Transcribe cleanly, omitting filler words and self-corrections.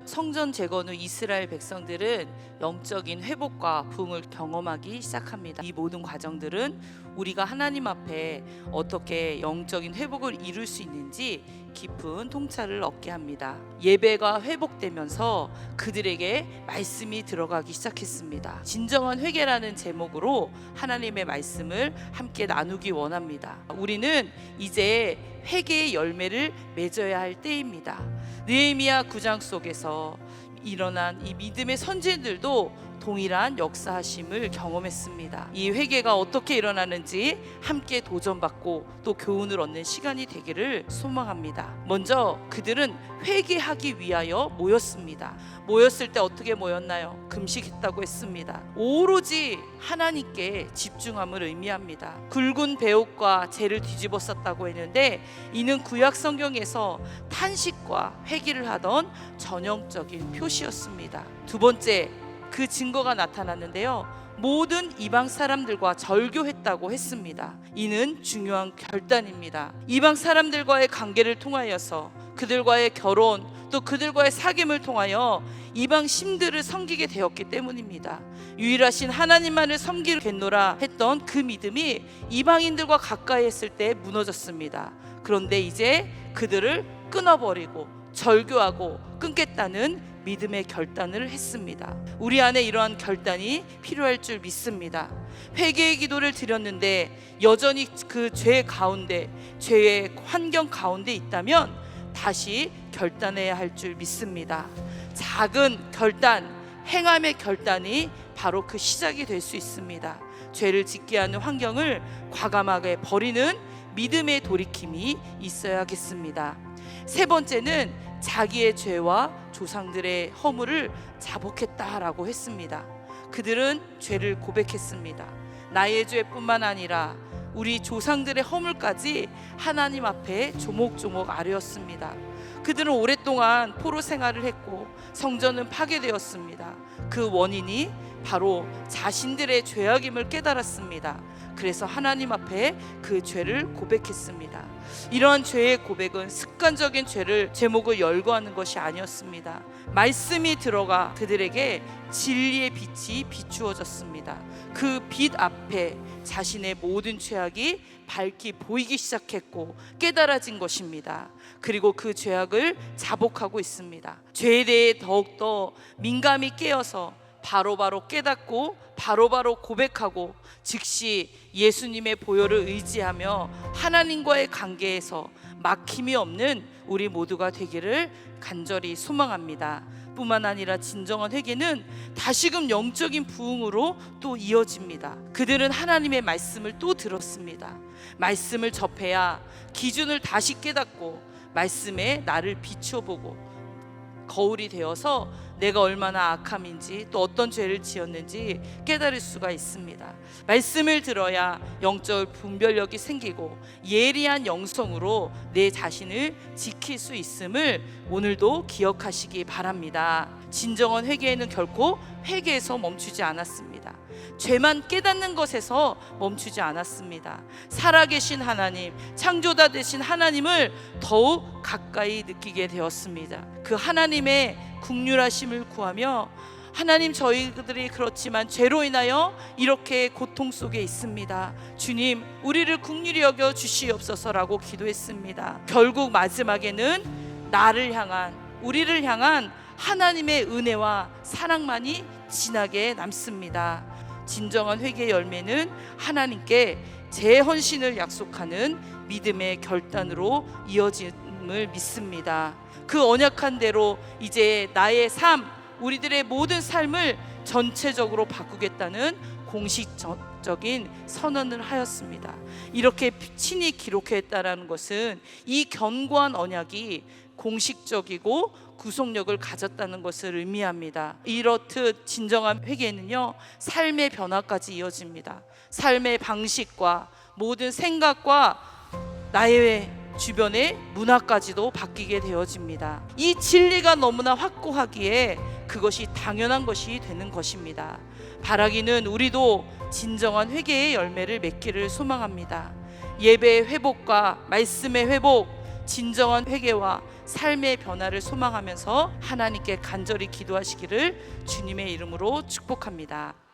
성전 재건 후 이스라엘 백성들은 영적인 회복과 부흥을 경험하기 시작합니다. 이 모든 과정들은 우리가 하나님 앞에 어떻게 영적인 회복을 이룰 수 있는지 깊은 통찰을 얻게 합니다. 예배가 회복되면서 그들에게 말씀이 들어가기 시작했습니다. 진정한 회개라는 제목으로 하나님의 말씀을 함께 나누기 원합니다. 우리는 이제 회개의 열매를 맺어야 할 때입니다. 느헤미야 9장 속에서 일어난 이 믿음의 선진들도 동일한 역사하심을 경험했습니다. 이 회개가 어떻게 일어나는지 함께 도전받고 또 교훈을 얻는 시간이 되기를 소망합니다. 먼저 그들은 회개하기 위하여 모였습니다. 모였을 때 어떻게 모였나요? 금식했다고 했습니다. 오로지 하나님께 집중함을 의미합니다. 굵은 배옷과 재를 뒤집어 썼다고 했는데 이는 구약 성경에서 탄식과 회개를 하던 전형적인 표시였습니다. 두 번째, 그 증거가 나타났는데요, 모든 이방 사람들과 절교했다고 했습니다. 이는 중요한 결단입니다. 이방 사람들과의 관계를 통하여서 그들과의 결혼 또 그들과의 사귐을 통하여 이방 신들을 섬기게 되었기 때문입니다. 유일하신 하나님만을 섬기겠노라 했던 그 믿음이 이방인들과 가까이 했을 때 무너졌습니다. 그런데 이제 그들을 끊어버리고 절교하고 끊겠다는 믿음의 결단을 했습니다. 우리 안에 이러한 결단이 필요할 줄 믿습니다. 회개의 기도를 드렸는데 여전히 그 죄 가운데, 죄의 환경 가운데 있다면 다시 결단해야 할 줄 믿습니다. 작은 결단, 행함의 결단이 바로 그 시작이 될 수 있습니다. 죄를 짓게 하는 환경을 과감하게 버리는 믿음의 돌이킴이 있어야겠습니다. 세 번째는 자기의 죄와 조상들의 허물을 자복했다라고 했습니다. 그들은 죄를 고백했습니다. 나의 죄뿐만 아니라 우리 조상들의 허물까지 하나님 앞에 조목조목 아뢰었습니다. 그들은 오랫동안 포로 생활을 했고 성전은 파괴되었습니다. 그 원인이 바로 자신들의 죄악임을 깨달았습니다. 그래서 하나님 앞에 그 죄를 고백했습니다. 이러한 죄의 고백은 습관적인 죄를 제목을 열거하는 것이 아니었습니다. 말씀이 들어가 그들에게 진리의 빛이 비추어졌습니다. 그 빛 앞에 자신의 모든 죄악이 밝히 보이기 시작했고 깨달아진 것입니다. 그리고 그 죄악을 자복하고 있습니다. 죄에 대해 더욱더 민감히 깨어서 바로바로 깨닫고 바로바로 고백하고 즉시 예수님의 보혈을 의지하며 하나님과의 관계에서 막힘이 없는 우리 모두가 되기를 간절히 소망합니다. 뿐만 아니라 진정한 회개는 다시금 영적인 부흥으로 또 이어집니다. 그들은 하나님의 말씀을 또 들었습니다. 말씀을 접해야 기준을 다시 깨닫고 말씀에 나를 비춰보고 거울이 되어서 내가 얼마나 악함인지 또 어떤 죄를 지었는지 깨달을 수가 있습니다. 말씀을 들어야 영적 분별력이 생기고 예리한 영성으로 내 자신을 지킬 수 있음을 오늘도 기억하시기 바랍니다. 진정한 회개에는 결코 회개에서 멈추지 않았습니다. 죄만 깨닫는 것에서 멈추지 않았습니다. 살아계신 하나님, 창조자 되신 하나님을 더욱 가까이 느끼게 되었습니다. 그 하나님의 긍휼하심을 구하며 하나님, 저희들이 그렇지만 죄로 인하여 이렇게 고통 속에 있습니다. 주님, 우리를 긍휼히 여겨 주시옵소서라고 기도했습니다. 결국 마지막에는 나를 향한, 우리를 향한 하나님의 은혜와 사랑만이 진하게 남습니다. 진정한 회개의 열매는 하나님께 재헌신을 약속하는 믿음의 결단으로 이어짐을 믿습니다. 그 언약한 대로 이제 나의 삶, 우리들의 모든 삶을 전체적으로 바꾸겠다는 공식적인 선언을 하였습니다. 이렇게 친히 기록했다라는 것은 이 견고한 언약이 공식적이고 구속력을 가졌다는 것을 의미합니다. 이렇듯 진정한 회개는요, 삶의 변화까지 이어집니다. 삶의 방식과 모든 생각과 나의 주변의 문화까지도 바뀌게 되어집니다. 이 진리가 너무나 확고하기에 그것이 당연한 것이 되는 것입니다. 바라기는 우리도 진정한 회개의 열매를 맺기를 소망합니다. 예배의 회복과 말씀의 회복, 진정한 회개와 삶의 변화를 소망하면서 하나님께 간절히 기도하시기를 주님의 이름으로 축복합니다.